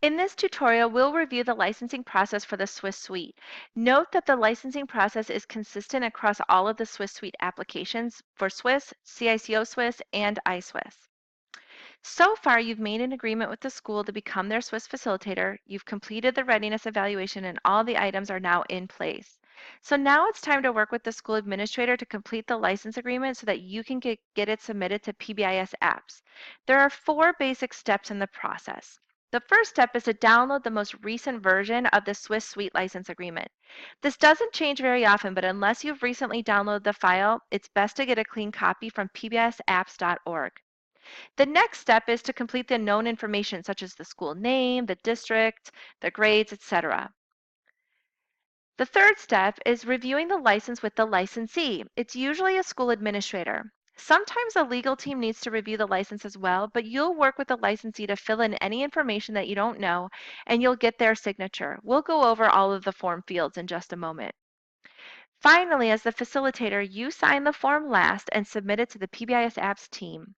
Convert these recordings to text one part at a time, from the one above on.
In this tutorial, we'll review the licensing process for the Swiss Suite. Note that the licensing process is consistent across all of the Swiss Suite applications for Swiss, CICO Swiss, and iSwiss. So far, you've made an agreement with the school to become their Swiss facilitator, you've completed the readiness evaluation, and all the items are now in place. So now it's time to work with the school administrator to complete the license agreement so that you can get it submitted to PBIS apps. There are 4 basic steps in the process. The first step is to download the most recent version of the Swiss Suite license agreement. This doesn't change very often, but unless you've recently downloaded the file, it's best to get a clean copy from pbisapps.org. The next step is to complete the known information such as the school name, the district, the grades, etc. The third step is reviewing the license with the licensee. It's usually a school administrator. Sometimes a legal team needs to review the license as well, but you'll work with the licensee to fill in any information that you don't know, and you'll get their signature. We'll go over all of the form fields in just a moment. Finally, as the facilitator, you sign the form last and submit it to the PBIS apps team.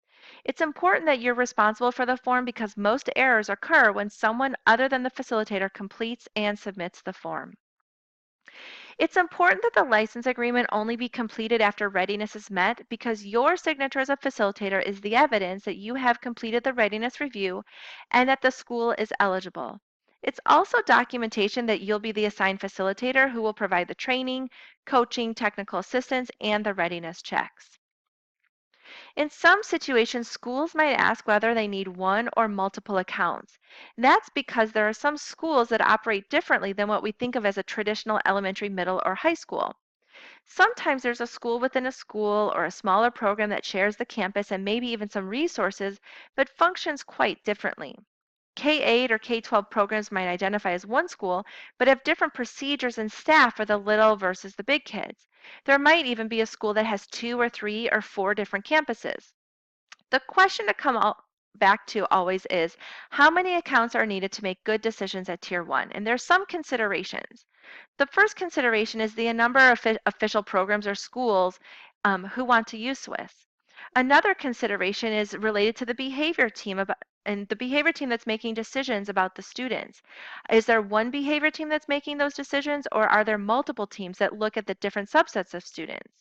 It's important that you're responsible for the form because most errors occur when someone other than the facilitator completes and submits the form. It's important that the license agreement only be completed after readiness is met because your signature as a facilitator is the evidence that you have completed the readiness review and that the school is eligible. It's also documentation that you'll be the assigned facilitator who will provide the training, coaching, technical assistance, and the readiness checks. In some situations, schools might ask whether they need one or multiple accounts. That's because there are some schools that operate differently than what we think of as a traditional elementary, middle, or high school. Sometimes there's a school within a school or a smaller program that shares the campus and maybe even some resources, but functions quite differently. K-8 or K-12 programs might identify as one school, but have different procedures and staff for the little versus the big kids. There might even be a school that has 2 or 3 or 4 different campuses. The question to come back to always is, how many accounts are needed to make good decisions at Tier 1? And there's some considerations. The first consideration is the number of official programs or schools who want to use Swiss. Another consideration is related to the behavior team and the behavior team that's making decisions about the students. Is there one behavior team that's making those decisions, or are there multiple teams that look at the different subsets of students?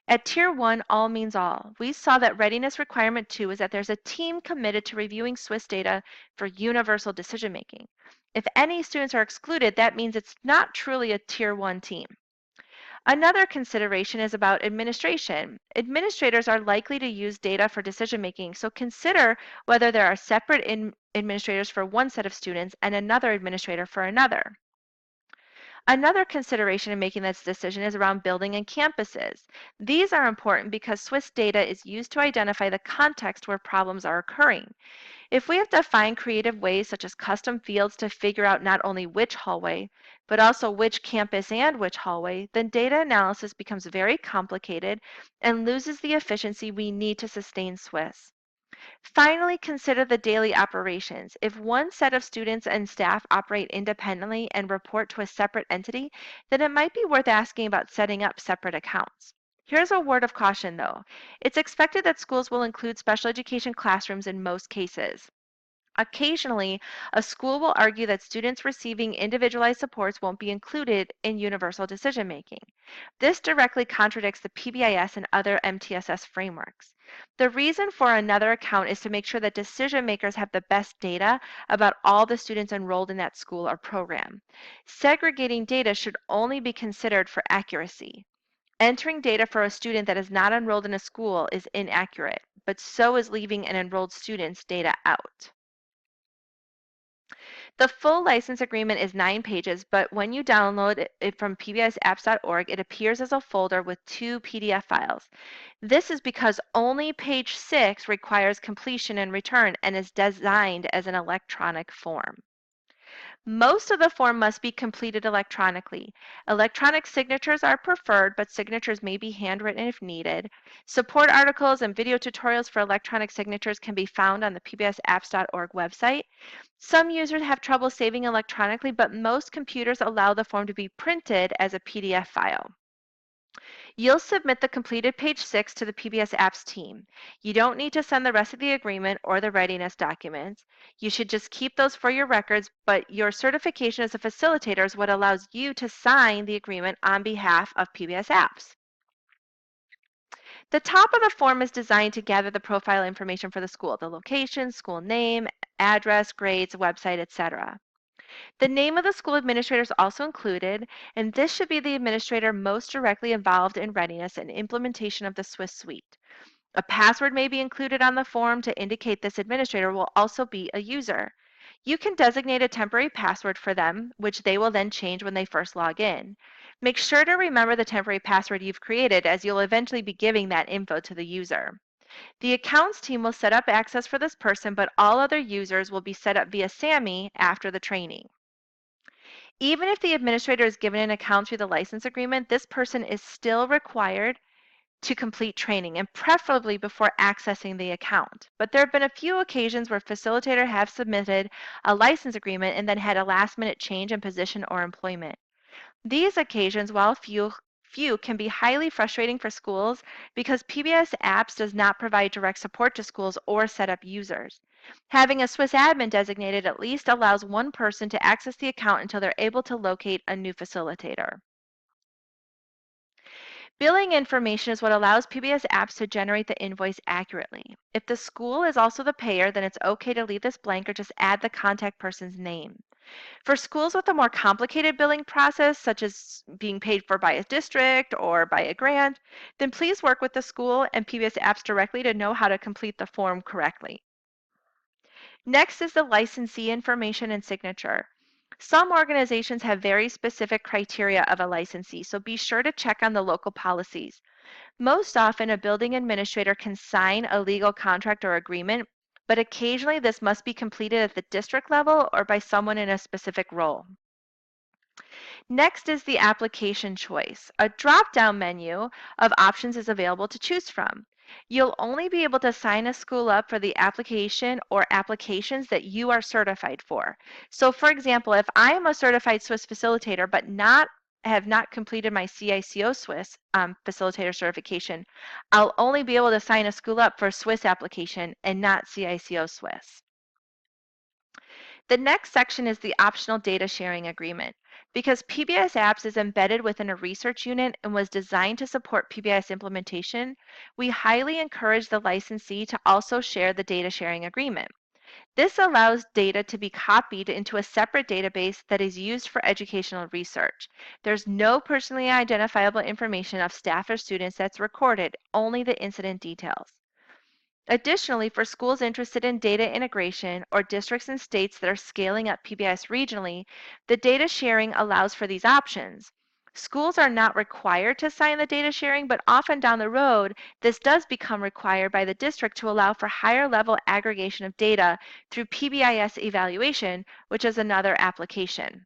At Tier 1, all means all. We saw that Readiness Requirement 2 is that there's a team committed to reviewing Swiss data for universal decision making. If any students are excluded, that means it's not truly a Tier 1 team. Another consideration is about administration. Administrators are likely to use data for decision making, so consider whether there are separate administrators for one set of students and another administrator for another. Another consideration in making this decision is around building and campuses. These are important because Swiss data is used to identify the context where problems are occurring. If we have to find creative ways such as custom fields to figure out not only which hallway, but also which campus and which hallway, then data analysis becomes very complicated and loses the efficiency we need to sustain Swiss. Finally, consider the daily operations. If one set of students and staff operate independently and report to a separate entity, then it might be worth asking about setting up separate accounts. Here's a word of caution though. It's expected that schools will include special education classrooms in most cases. Occasionally, a school will argue that students receiving individualized supports won't be included in universal decision making. This directly contradicts the PBIS and other MTSS frameworks. The reason for another account is to make sure that decision makers have the best data about all the students enrolled in that school or program. Segregating data should only be considered for accuracy. Entering data for a student that is not enrolled in a school is inaccurate, but so is leaving an enrolled student's data out. The full license agreement is 9 pages, but when you download it from pbisapps.org, it appears as a folder with 2 PDF files. This is because only page 6 requires completion and return and is designed as an electronic form. Most of the form must be completed electronically. Electronic signatures are preferred, but signatures may be handwritten if needed. Support articles and video tutorials for electronic signatures can be found on the pbisapps.org website. Some users have trouble saving electronically, but most computers allow the form to be printed as a PDF file. You'll submit the completed page 6 to the PBS Apps team. You don't need to send the rest of the agreement or the readiness documents. You should just keep those for your records, but your certification as a facilitator is what allows you to sign the agreement on behalf of PBS Apps. The top of the form is designed to gather the profile information for the school, the location, school name, address, grades, website, etc. The name of the school administrator is also included, and this should be the administrator most directly involved in readiness and implementation of the Swiss suite. A password may be included on the form to indicate this administrator will also be a user. You can designate a temporary password for them, which they will then change when they first log in. Make sure to remember the temporary password you've created, as you'll eventually be giving that info to the user. The accounts team will set up access for this person, but all other users will be set up via SAMI after the training. Even if the administrator is given an account through the license agreement, this person is still required to complete training, and preferably before accessing the account. But there have been a few occasions where facilitators have submitted a license agreement and then had a last-minute change in position or employment. These occasions, while few, can be highly frustrating for schools because PBS Apps does not provide direct support to schools or set up users. Having a Swiss admin designated at least allows one person to access the account until they're able to locate a new facilitator. Billing information is what allows PBS Apps to generate the invoice accurately. If the school is also the payer, then it's okay to leave this blank or just add the contact person's name. For schools with a more complicated billing process, such as being paid for by a district or by a grant, then please work with the school and PBS Apps directly to know how to complete the form correctly. Next is the licensee information and signature. Some organizations have very specific criteria of a licensee, so be sure to check on the local policies. Most often, a building administrator can sign a legal contract or agreement, but occasionally this must be completed at the district level or by someone in a specific role. Next is the application choice. A drop-down menu of options is available to choose from. You'll only be able to sign a school up for the application or applications that you are certified for. So for example, if I am a certified Swiss facilitator but have not completed my CICO Swiss facilitator certification, I'll only be able to sign a school up for Swiss application and not CICO Swiss. The next section is the optional data sharing agreement. Because PBS Apps is embedded within a research unit and was designed to support PBS implementation, we highly encourage the licensee to also share the data sharing agreement. This allows data to be copied into a separate database that is used for educational research. There's no personally identifiable information of staff or students that's recorded, only the incident details. Additionally, for schools interested in data integration or districts and states that are scaling up PBS regionally, the data sharing allows for these options. Schools are not required to sign the data sharing, but often down the road, this does become required by the district to allow for higher level aggregation of data through PBIS evaluation, which is another application.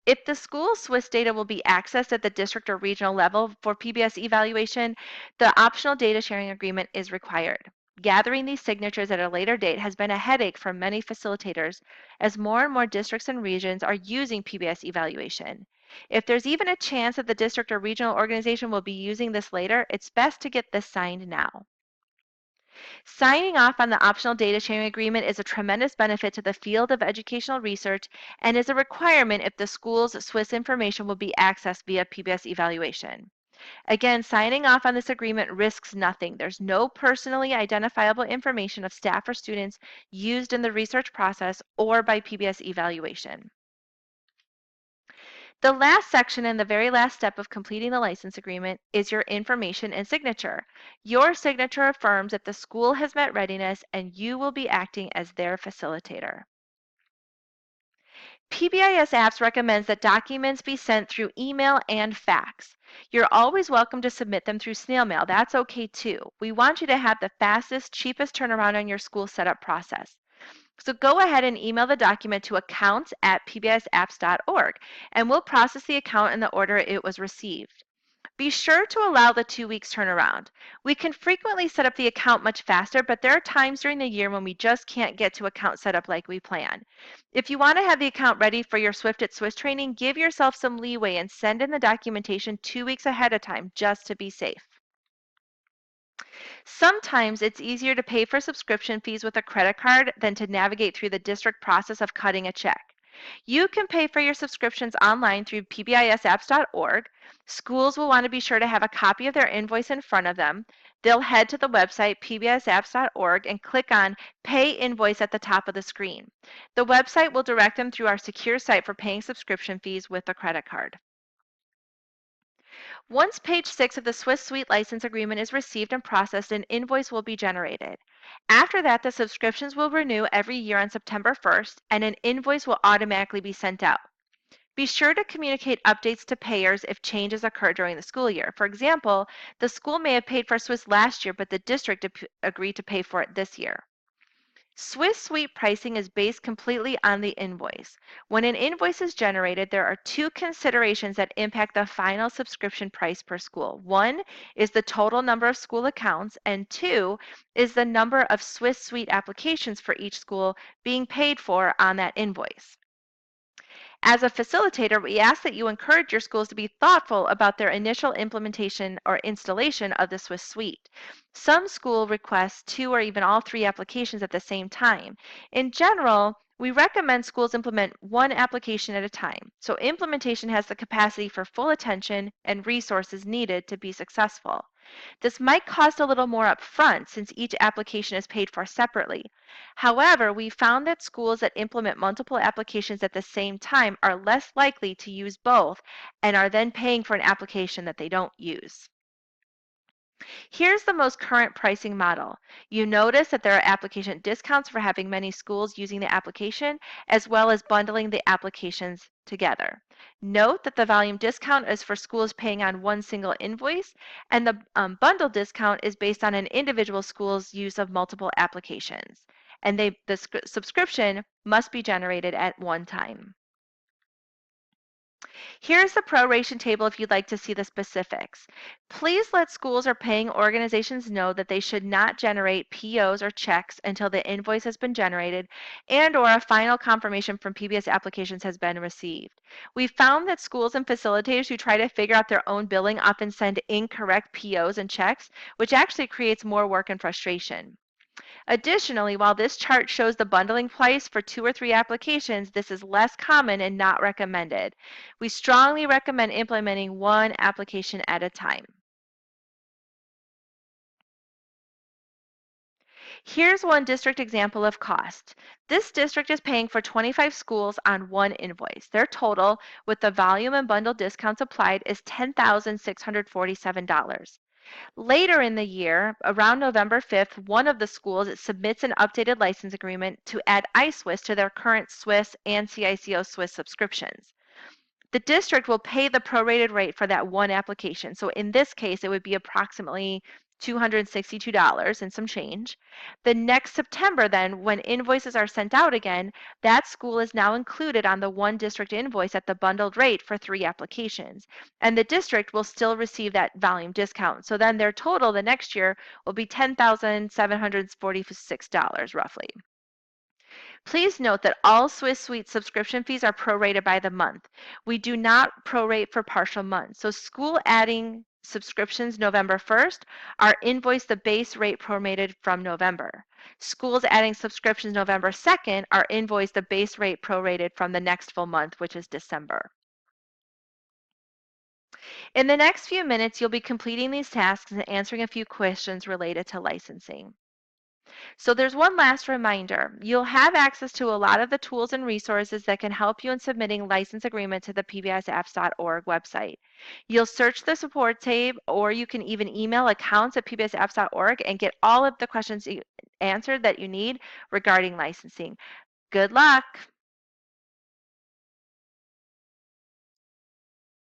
If the school's Swiss data will be accessed at the district or regional level for PBS evaluation, the optional data sharing agreement is required. Gathering these signatures at a later date has been a headache for many facilitators as more and more districts and regions are using PBS evaluation. If there's even a chance that the district or regional organization will be using this later, it's best to get this signed now. Signing off on the optional data sharing agreement is a tremendous benefit to the field of educational research and is a requirement if the school's Swiss information will be accessed via PBS evaluation. Again, signing off on this agreement risks nothing. There's no personally identifiable information of staff or students used in the research process or by PBS evaluation. The last section and the very last step of completing the license agreement is your information and signature. Your signature affirms that the school has met readiness and you will be acting as their facilitator. PBIS Apps recommends that documents be sent through email and fax. You're always welcome to submit them through snail mail. That's okay too. We want you to have the fastest, cheapest turnaround on your school setup process. So go ahead and email the document to accounts@pbisapps.org, and we'll process the account in the order it was received. Be sure to allow the 2 weeks turnaround. We can frequently set up the account much faster, but there are times during the year when we just can't get to account setup like we plan. If you want to have the account ready for your Swift at Swiss training, give yourself some leeway and send in the documentation 2 weeks ahead of time just to be safe. Sometimes it's easier to pay for subscription fees with a credit card than to navigate through the district process of cutting a check. You can pay for your subscriptions online through pbisapps.org. Schools will want to be sure to have a copy of their invoice in front of them. They'll head to the website pbisapps.org and click on Pay Invoice at the top of the screen. The website will direct them through our secure site for paying subscription fees with a credit card. Once page 6 of the Swiss Suite license agreement is received and processed, an invoice will be generated. After that, the subscriptions will renew every year on September 1st, and an invoice will automatically be sent out. Be sure to communicate updates to payers if changes occur during the school year. For example, the school may have paid for Swiss last year, but the district agreed to pay for it this year. Swiss Suite pricing is based completely on the invoice. When an invoice is generated, there are two considerations that impact the final subscription price per school. One is the total number of school accounts, and two is the number of Swiss Suite applications for each school being paid for on that invoice. As a facilitator, we ask that you encourage your schools to be thoughtful about their initial implementation or installation of the Swiss Suite. Some schools request 2 or even all 3 applications at the same time. In general, we recommend schools implement 1 application at a time, so implementation has the capacity for full attention and resources needed to be successful. This might cost a little more upfront since each application is paid for separately. However, we found that schools that implement multiple applications at the same time are less likely to use both and are then paying for an application that they don't use. Here's the most current pricing model. You notice that there are application discounts for having many schools using the application, as well as bundling the applications together. Note that the volume discount is for schools paying on one single invoice, and the bundle discount is based on an individual school's use of multiple applications. And the subscription must be generated at one time. Here's the proration table if you'd like to see the specifics. Please let schools or paying organizations know that they should not generate POs or checks until the invoice has been generated and or a final confirmation from PBS applications has been received. We found that schools and facilitators who try to figure out their own billing often send incorrect POs and checks, which actually creates more work and frustration. Additionally, while this chart shows the bundling price for 2 or 3 applications, this is less common and not recommended. We strongly recommend implementing 1 application at a time. Here's one district example of cost. This district is paying for 25 schools on 1 invoice. Their total, with the volume and bundle discounts applied, is $10,647. Later in the year, around November 5th, one of the schools submits an updated license agreement to add iSwiss to their current Swiss and CICO Swiss subscriptions. The district will pay the prorated rate for that one application. So in this case, it would be approximately $262 and some change. The next September then, when invoices are sent out again, that school is now included on the one district invoice at the bundled rate for 3 applications. And the district will still receive that volume discount. So then their total the next year will be $10,746 roughly. Please note that all Swiss Suite subscription fees are prorated by the month. We do not prorate for partial months. So school adding subscriptions November 1st are invoiced the base rate prorated from November. Schools adding subscriptions November 2nd are invoiced the base rate prorated from the next full month, which is December. In the next few minutes, you'll be completing these tasks and answering a few questions related to licensing. So there's one last reminder. You'll have access to a lot of the tools and resources that can help you in submitting license agreement to the pbisapps.org website. You'll search the support tab, or you can even email accounts@pbisapps.org and get all of the questions answered that you need regarding licensing. Good luck!